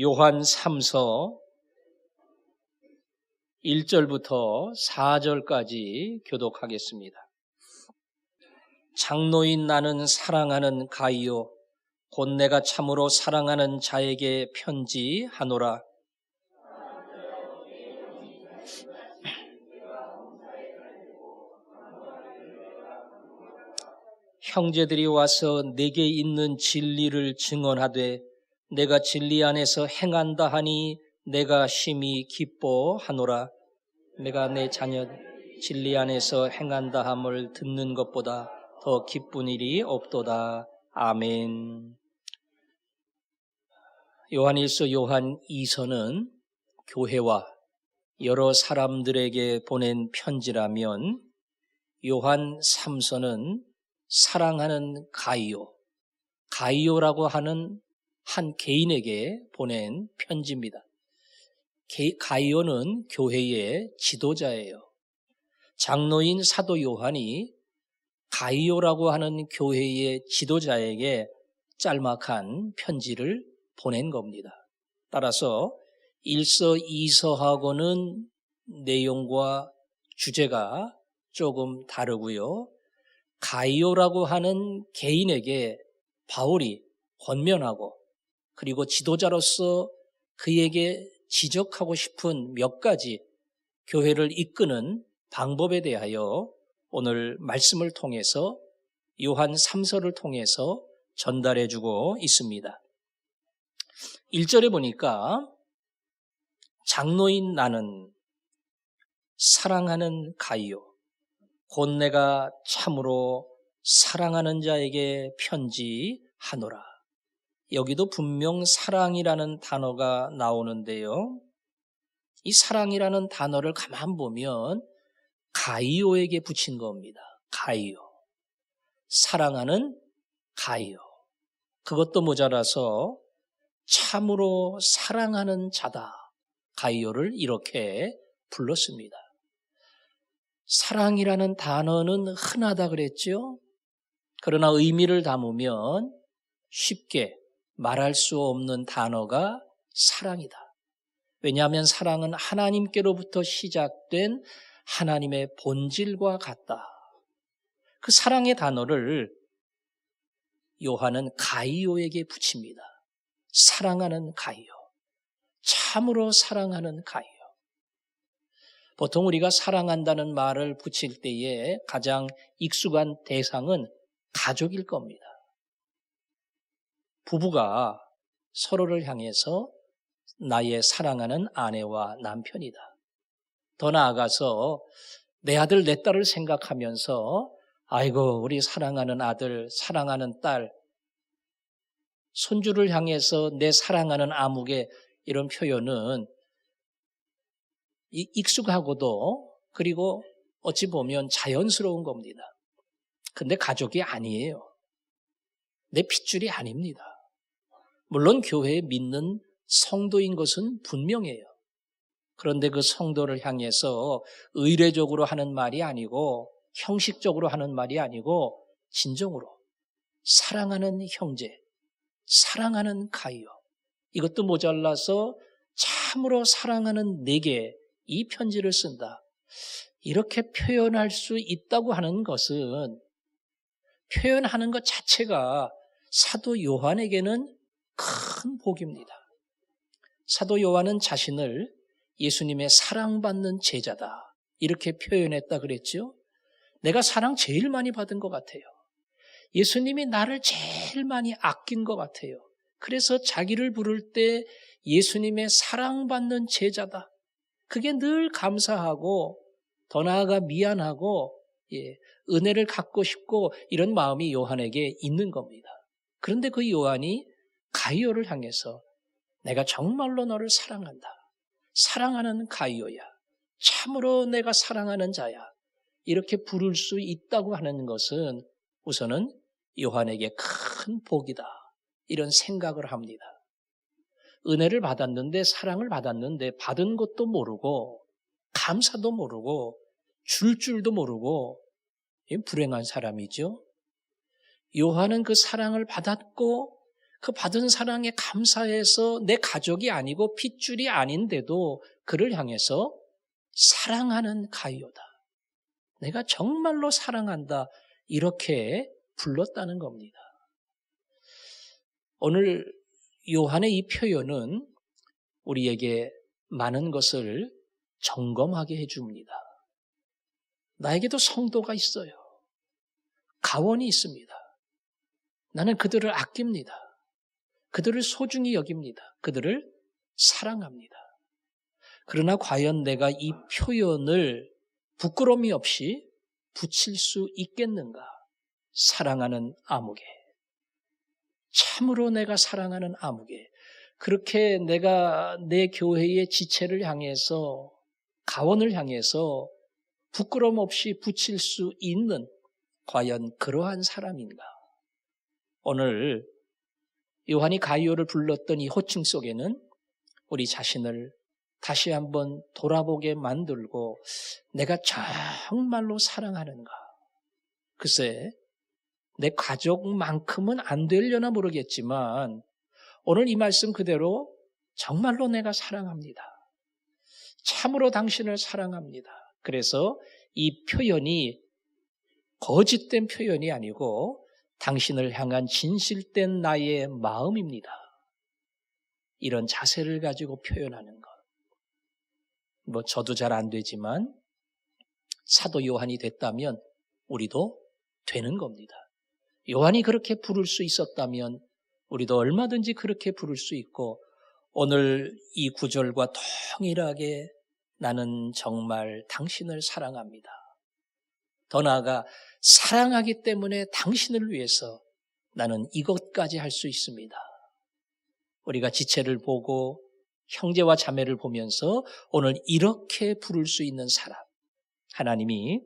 요한 3서 1절부터 4절까지 교독하겠습니다. 장로인 나는 사랑하는 가이오 곧 내가 참으로 사랑하는 자에게 편지하노라. 형제들이 와서 내게 있는 진리를 증언하되 내가 진리 안에서 행한다 하니 내가 심히 기뻐하노라. 내가 내 자녀 진리 안에서 행한다 함을 듣는 것보다 더 기쁜 일이 없도다. 아멘. 요한 1서, 요한 2서는 교회와 여러 사람들에게 보낸 편지라면 요한 3서는 사랑하는 가이오라고 하는 한 개인에게 보낸 편지입니다. 가이오는 교회의 지도자예요. 장로인 사도 요한이 가이오라고 하는 교회의 지도자에게 짤막한 편지를 보낸 겁니다. 따라서 1서, 2서하고는 내용과 주제가 조금 다르고요. 가이오라고 하는 개인에게 바울이 권면하고 그리고 지도자로서 그에게 지적하고 싶은 몇 가지 교회를 이끄는 방법에 대하여 오늘 말씀을 통해서 요한 3서를 통해서 전달해주고 있습니다. 1절에 보니까 장로인 나는 사랑하는 가이오 곧 내가 참으로 사랑하는 자에게 편지하노라. 여기도 분명 사랑이라는 단어가 나오는데요. 이 사랑이라는 단어를 가만 보면 가이오에게 붙인 겁니다. 가이오. 사랑하는 가이오. 그것도 모자라서 참으로 사랑하는 자다. 가이오를 이렇게 불렀습니다. 사랑이라는 단어는 흔하다 그랬죠? 그러나 의미를 담으면 쉽게 말할 수 없는 단어가 사랑이다. 왜냐하면 사랑은 하나님께로부터 시작된 하나님의 본질과 같다. 그 사랑의 단어를 요한은 가이오에게 붙입니다. 사랑하는 가이오. 참으로 사랑하는 가이오. 보통 우리가 사랑한다는 말을 붙일 때에 가장 익숙한 대상은 가족일 겁니다. 부부가 서로를 향해서 나의 사랑하는 아내와 남편이다. 더 나아가서 내 아들, 내 딸을 생각하면서 아이고 우리 사랑하는 아들, 사랑하는 딸, 손주를 향해서 내 사랑하는 아무개 이런 표현은 익숙하고도 그리고 어찌 보면 자연스러운 겁니다. 근데 가족이 아니에요. 내 핏줄이 아닙니다. 물론 교회에 믿는 성도인 것은 분명해요. 그런데 그 성도를 향해서 의례적으로 하는 말이 아니고 형식적으로 하는 말이 아니고 진정으로 사랑하는 형제, 사랑하는 가이오. 이것도 모자라서 참으로 사랑하는 내게 이 편지를 쓴다. 이렇게 표현할 수 있다고 하는 것은 표현하는 것 자체가 사도 요한에게는 큰 복입니다. 사도 요한은 자신을 예수님의 사랑받는 제자다. 이렇게 표현했다 그랬죠. 내가 사랑 제일 많이 받은 것 같아요. 예수님이 나를 제일 많이 아낀 것 같아요. 그래서 자기를 부를 때 예수님의 사랑받는 제자다. 그게 늘 감사하고 더 나아가 미안하고 은혜를 갖고 싶고 이런 마음이 요한에게 있는 겁니다. 그런데 그 요한이 가이오를 향해서 내가 정말로 너를 사랑한다. 사랑하는 가이오야. 참으로 내가 사랑하는 자야. 이렇게 부를 수 있다고 하는 것은 우선은 요한에게 큰 복이다. 이런 생각을 합니다. 은혜를 받았는데 사랑을 받았는데 받은 것도 모르고 감사도 모르고 줄 줄도 모르고 불행한 사람이죠. 요한은 그 사랑을 받았고 그 받은 사랑에 감사해서 내 가족이 아니고 핏줄이 아닌데도 그를 향해서 사랑하는 가이오다. 내가 정말로 사랑한다. 이렇게 불렀다는 겁니다. 오늘 요한의 이 표현은 우리에게 많은 것을 점검하게 해줍니다. 나에게도 성도가 있어요. 가원이 있습니다. 나는 그들을 아낍니다. 그들을 소중히 여깁니다. 그들을 사랑합니다. 그러나 과연 내가 이 표현을 부끄러움이 없이 붙일 수 있겠는가? 사랑하는 아무개. 참으로 내가 사랑하는 아무개. 그렇게 내가 내 교회의 지체를 향해서, 가원을 향해서 부끄러움 없이 붙일 수 있는 과연 그러한 사람인가? 오늘 요한이 가이오를 불렀던 이 호칭 속에는 우리 자신을 다시 한번 돌아보게 만들고 내가 정말로 사랑하는가? 글쎄, 내 가족만큼은 안 되려나 모르겠지만 오늘 이 말씀 그대로 정말로 내가 사랑합니다. 참으로 당신을 사랑합니다. 그래서 이 표현이 거짓된 표현이 아니고 당신을 향한 진실된 나의 마음입니다. 이런 자세를 가지고 표현하는 것. 저도 잘 안 되지만 사도 요한이 됐다면 우리도 되는 겁니다. 요한이 그렇게 부를 수 있었다면 우리도 얼마든지 그렇게 부를 수 있고 오늘 이 구절과 동일하게 나는 정말 당신을 사랑합니다. 더 나아가 사랑하기 때문에 당신을 위해서 나는 이것까지 할 수 있습니다. 우리가 지체를 보고 형제와 자매를 보면서 오늘 이렇게 부를 수 있는 사람, 하나님이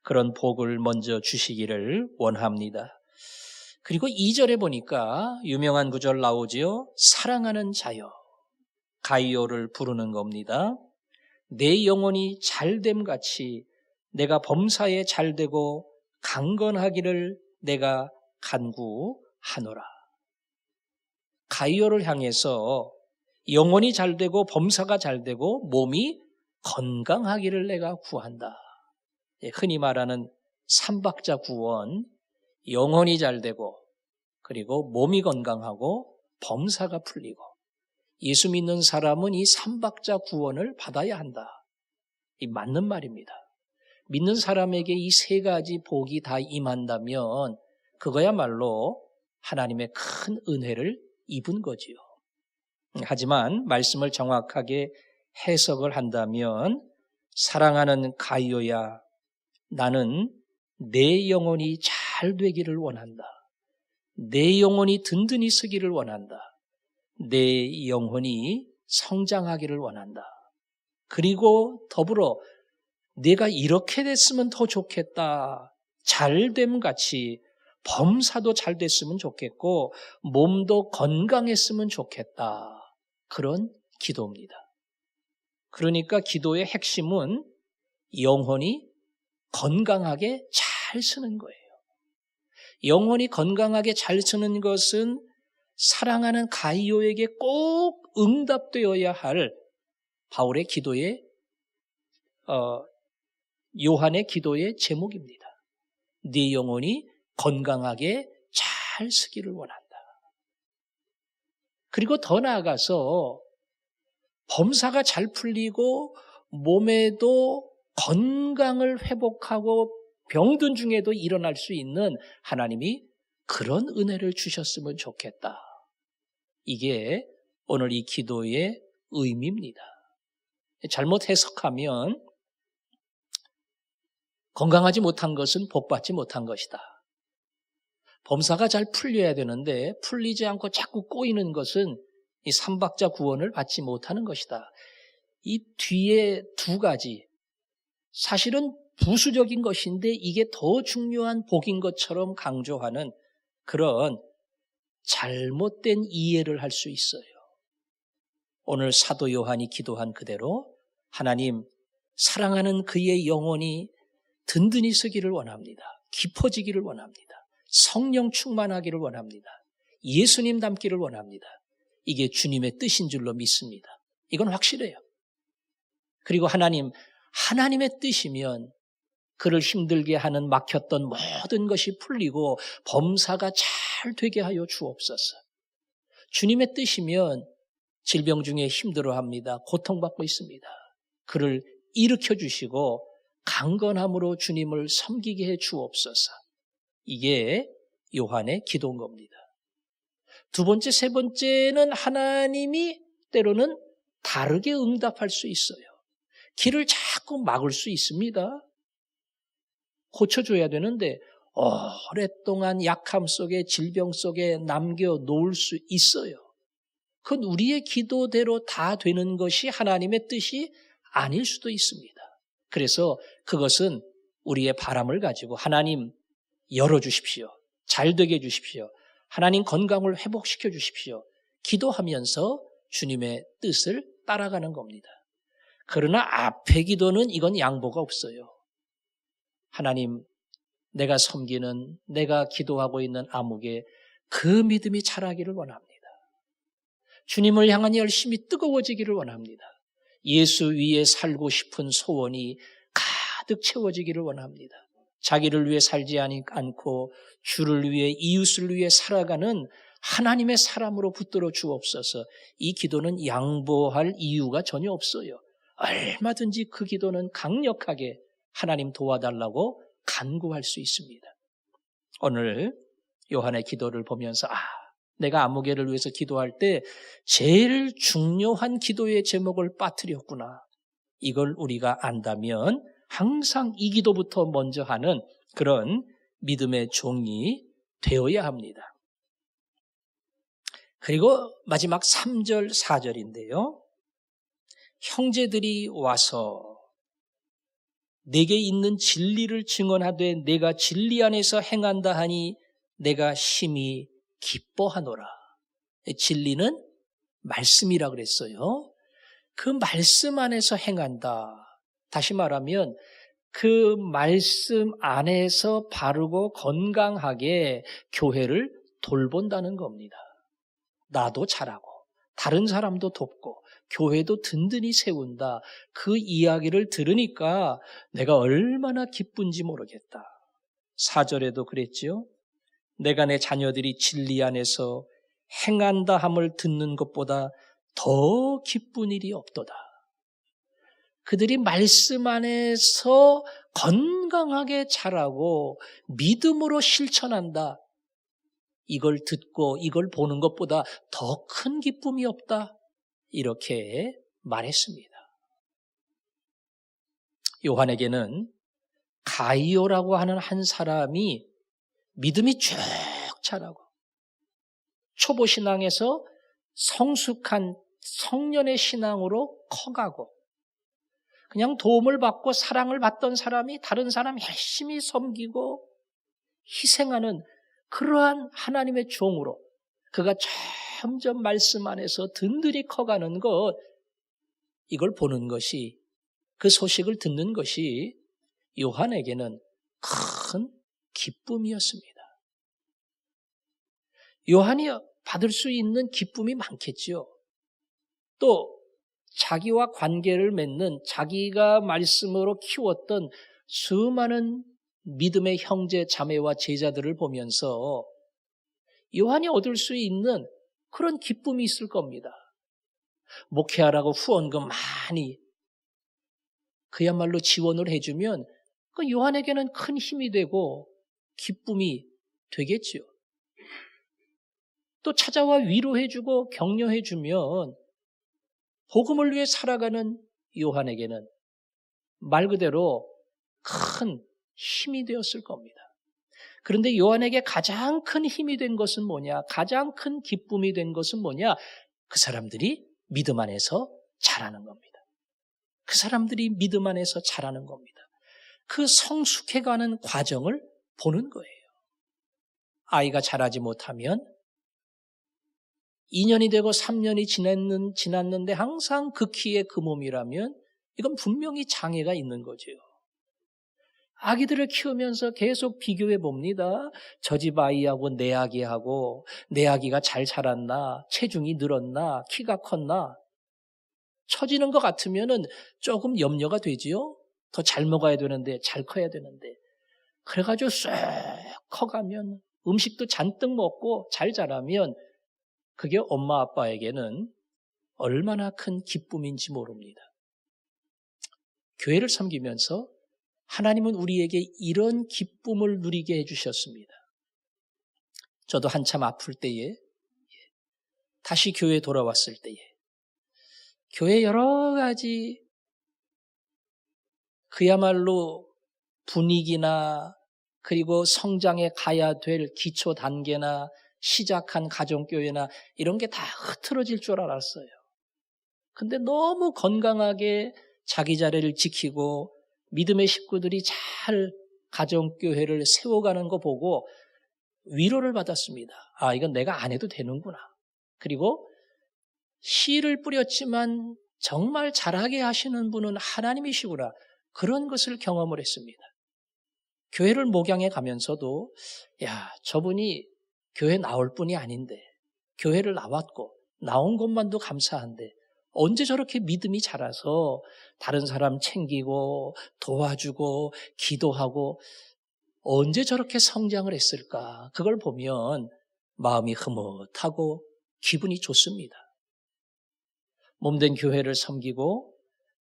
그런 복을 먼저 주시기를 원합니다. 그리고 2절에 보니까 유명한 구절 나오지요. 사랑하는 자여, 가이오를 부르는 겁니다. 내 영혼이 잘됨같이 내가 범사에 잘되고 강건하기를 내가 간구하노라. 가이오를 향해서 영혼이 잘되고 범사가 잘되고 몸이 건강하기를 내가 구한다. 흔히 말하는 삼박자 구원, 영혼이 잘되고 그리고 몸이 건강하고 범사가 풀리고 예수 믿는 사람은 이 삼박자 구원을 받아야 한다. 이 맞는 말입니다. 믿는 사람에게 이 세 가지 복이 다 임한다면 그거야말로 하나님의 큰 은혜를 입은 거지요. 하지만 말씀을 정확하게 해석을 한다면 사랑하는 가이오야, 나는 내 영혼이 잘 되기를 원한다. 내 영혼이 든든히 서기를 원한다. 내 영혼이 성장하기를 원한다. 그리고 더불어 내가 이렇게 됐으면 더 좋겠다. 잘됨 같이 범사도 잘 됐으면 좋겠고 몸도 건강했으면 좋겠다. 그런 기도입니다. 그러니까 기도의 핵심은 영혼이 건강하게 잘 쓰는 거예요. 영혼이 건강하게 잘 쓰는 것은 사랑하는 가이오에게 꼭 응답되어야 할 바울의 기도의 요한의 기도의 제목입니다. 네 영혼이 건강하게 잘 쓰기를 원한다. 그리고 더 나아가서 범사가 잘 풀리고 몸에도 건강을 회복하고 병든 중에도 일어날 수 있는 하나님이 그런 은혜를 주셨으면 좋겠다. 이게 오늘 이 기도의 의미입니다. 잘못 해석하면 건강하지 못한 것은 복받지 못한 것이다. 범사가 잘 풀려야 되는데 풀리지 않고 자꾸 꼬이는 것은 이 삼박자 구원을 받지 못하는 것이다. 이 뒤에 두 가지, 사실은 부수적인 것인데 이게 더 중요한 복인 것처럼 강조하는 그런 잘못된 이해를 할 수 있어요. 오늘 사도 요한이 기도한 그대로 하나님, 사랑하는 그의 영혼이 든든히 서기를 원합니다. 깊어지기를 원합니다. 성령 충만하기를 원합니다. 예수님 닮기를 원합니다. 이게 주님의 뜻인 줄로 믿습니다. 이건 확실해요. 그리고 하나님의 뜻이면 그를 힘들게 하는 막혔던 모든 것이 풀리고 범사가 잘 되게 하여 주옵소서. 주님의 뜻이면 질병 중에 힘들어합니다. 고통받고 있습니다. 그를 일으켜 주시고 강건함으로 주님을 섬기게 해 주옵소서. 이게 요한의 기도인 겁니다. 두 번째, 세 번째는 하나님이 때로는 다르게 응답할 수 있어요. 길을 자꾸 막을 수 있습니다. 고쳐줘야 되는데 오랫동안 약함 속에 질병 속에 남겨놓을 수 있어요. 그건 우리의 기도대로 다 되는 것이 하나님의 뜻이 아닐 수도 있습니다. 그래서 그것은 우리의 바람을 가지고 하나님 열어주십시오. 잘 되게 해주십시오. 하나님 건강을 회복시켜 주십시오. 기도하면서 주님의 뜻을 따라가는 겁니다. 그러나 앞의 기도는 이건 양보가 없어요. 하나님, 내가 섬기는, 내가 기도하고 있는 암흑에 그 믿음이 자라기를 원합니다. 주님을 향한 열심이 뜨거워지기를 원합니다. 예수 위에 살고 싶은 소원이 가득 채워지기를 원합니다. 자기를 위해 살지 않고 주를 위해 이웃을 위해 살아가는 하나님의 사람으로 붙들어 주옵소서. 이 기도는 양보할 이유가 전혀 없어요. 얼마든지 그 기도는 강력하게 하나님 도와달라고 간구할 수 있습니다. 오늘 요한의 기도를 보면서 내가 아무개를 위해서 기도할 때 제일 중요한 기도의 제목을 빠뜨렸구나. 이걸 우리가 안다면 항상 이 기도부터 먼저 하는 그런 믿음의 종이 되어야 합니다. 그리고 마지막 3절, 4절인데요. 형제들이 와서 내게 있는 진리를 증언하되 내가 진리 안에서 행한다 하니 내가 심히 기뻐하노라. 진리는 말씀이라 그랬어요. 그 말씀 안에서 행한다. 다시 말하면 그 말씀 안에서 바르고 건강하게 교회를 돌본다는 겁니다. 나도 잘하고 다른 사람도 돕고 교회도 든든히 세운다. 그 이야기를 들으니까 내가 얼마나 기쁜지 모르겠다. 4절에도 그랬죠. 내가 내 자녀들이 진리 안에서 행한다 함을 듣는 것보다 더 기쁜 일이 없도다. 그들이 말씀 안에서 건강하게 자라고 믿음으로 실천한다. 이걸 듣고 이걸 보는 것보다 더 큰 기쁨이 없다. 이렇게 말했습니다. 요한에게는 가이오라고 하는 한 사람이 믿음이 쭉 자라고 초보 신앙에서 성숙한 성년의 신앙으로 커가고 그냥 도움을 받고 사랑을 받던 사람이 다른 사람 열심히 섬기고 희생하는 그러한 하나님의 종으로 그가 점점 말씀 안에서 든든히 커가는 것, 이걸 보는 것이, 그 소식을 듣는 것이 요한에게는 큰 기쁨이었습니다. 요한이 받을 수 있는 기쁨이 많겠지요. 또 자기와 관계를 맺는, 자기가 말씀으로 키웠던 수많은 믿음의 형제 자매와 제자들을 보면서 요한이 얻을 수 있는 그런 기쁨이 있을 겁니다. 목회하라고 후원금 많이 그야말로 지원을 해주면 그 요한에게는 큰 힘이 되고 기쁨이 되겠지요. 또 찾아와 위로해주고 격려해주면 복음을 위해 살아가는 요한에게는 말 그대로 큰 힘이 되었을 겁니다. 그런데 요한에게 가장 큰 힘이 된 것은 뭐냐? 가장 큰 기쁨이 된 것은 뭐냐? 그 사람들이 믿음 안에서 자라는 겁니다. 그 사람들이 믿음 안에서 자라는 겁니다. 그 성숙해가는 과정을 보는 거예요. 아이가 자라지 못하면 2년이 되고 3년이 지났는데 항상 그 키에 그 몸이라면 이건 분명히 장애가 있는 거죠. 아기들을 키우면서 계속 비교해 봅니다. 저 집 아이하고 내 아기하고 내 아기가 잘 자랐나, 체중이 늘었나, 키가 컸나. 처지는 것 같으면은 조금 염려가 되지요. 더 잘 먹어야 되는데, 잘 커야 되는데. 그래가지고 쑥 커가면 음식도 잔뜩 먹고 잘 자라면 그게 엄마 아빠에게는 얼마나 큰 기쁨인지 모릅니다. 교회를 섬기면서 하나님은 우리에게 이런 기쁨을 누리게 해주셨습니다. 저도 한참 아플 때에, 다시 교회에 돌아왔을 때에, 교회 여러 가지 그야말로 분위기나 그리고 성장에 가야 될 기초 단계나 시작한 가정교회나 이런 게 다 흐트러질 줄 알았어요. 근데 너무 건강하게 자기 자리를 지키고 믿음의 식구들이 잘 가정교회를 세워가는 거 보고 위로를 받았습니다. 아, 이건 내가 안 해도 되는구나. 그리고 씨를 뿌렸지만 정말 잘하게 하시는 분은 하나님이시구나. 그런 것을 경험을 했습니다. 교회를 목양해 가면서도 야, 저분이 교회 나올 분이 아닌데 교회를 나왔고 나온 것만도 감사한데 언제 저렇게 믿음이 자라서 다른 사람 챙기고 도와주고 기도하고 언제 저렇게 성장을 했을까? 그걸 보면 마음이 흐뭇하고 기분이 좋습니다. 몸된 교회를 섬기고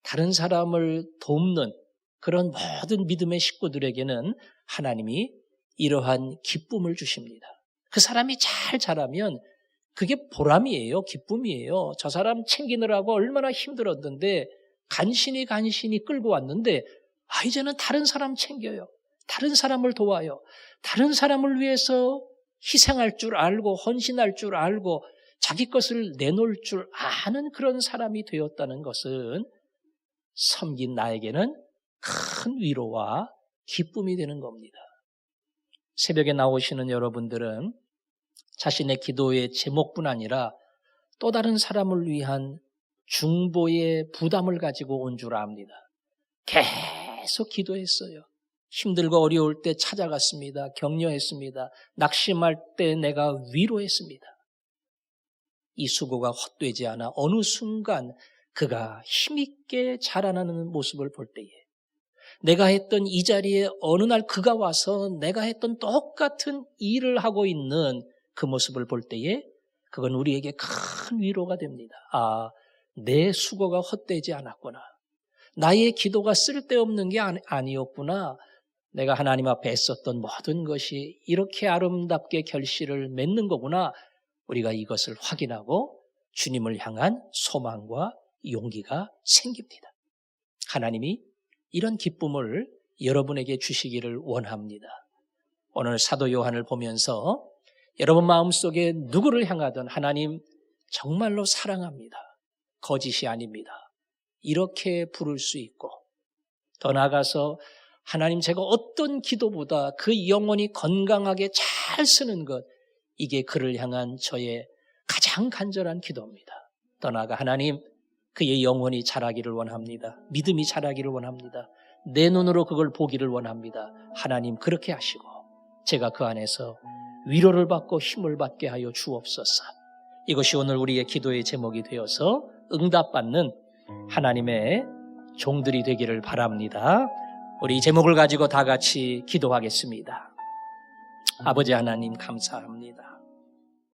다른 사람을 돕는 그런 모든 믿음의 식구들에게는 하나님이 이러한 기쁨을 주십니다. 그 사람이 잘 자라면 그게 보람이에요. 기쁨이에요. 저 사람 챙기느라고 얼마나 힘들었는데 간신히 끌고 왔는데 이제는 다른 사람 챙겨요. 다른 사람을 도와요. 다른 사람을 위해서 희생할 줄 알고 헌신할 줄 알고 자기 것을 내놓을 줄 아는 그런 사람이 되었다는 것은 섬긴 나에게는 큰 위로와 기쁨이 되는 겁니다. 새벽에 나오시는 여러분들은 자신의 기도의 제목뿐 아니라 또 다른 사람을 위한 중보의 부담을 가지고 온 줄 압니다. 계속 기도했어요. 힘들고 어려울 때 찾아갔습니다. 격려했습니다. 낙심할 때 내가 위로했습니다. 이 수고가 헛되지 않아 어느 순간 그가 힘있게 자라나는 모습을 볼 때에 내가 했던 이 자리에 어느 날 그가 와서 내가 했던 똑같은 일을 하고 있는 그 모습을 볼 때에 그건 우리에게 큰 위로가 됩니다. 아, 내 수고가 헛되지 않았구나. 나의 기도가 쓸데없는 게 아니었구나. 내가 하나님 앞에 애썼던 모든 것이 이렇게 아름답게 결실을 맺는 거구나. 우리가 이것을 확인하고 주님을 향한 소망과 용기가 생깁니다. 하나님이 이런 기쁨을 여러분에게 주시기를 원합니다. 오늘 사도 요한을 보면서 여러분 마음속에 누구를 향하든 하나님 정말로 사랑합니다. 거짓이 아닙니다. 이렇게 부를 수 있고 더 나아가서 하나님 제가 어떤 기도보다 그 영혼이 건강하게 잘 쓰는 것 이게 그를 향한 저의 가장 간절한 기도입니다. 더 나아가 하나님 그의 영혼이 자라기를 원합니다. 믿음이 자라기를 원합니다. 내 눈으로 그걸 보기를 원합니다. 하나님 그렇게 하시고 제가 그 안에서 위로를 받고 힘을 받게 하여 주옵소서. 이것이 오늘 우리의 기도의 제목이 되어서 응답받는 하나님의 종들이 되기를 바랍니다. 우리 이 제목을 가지고 다 같이 기도하겠습니다. 아버지 하나님 감사합니다.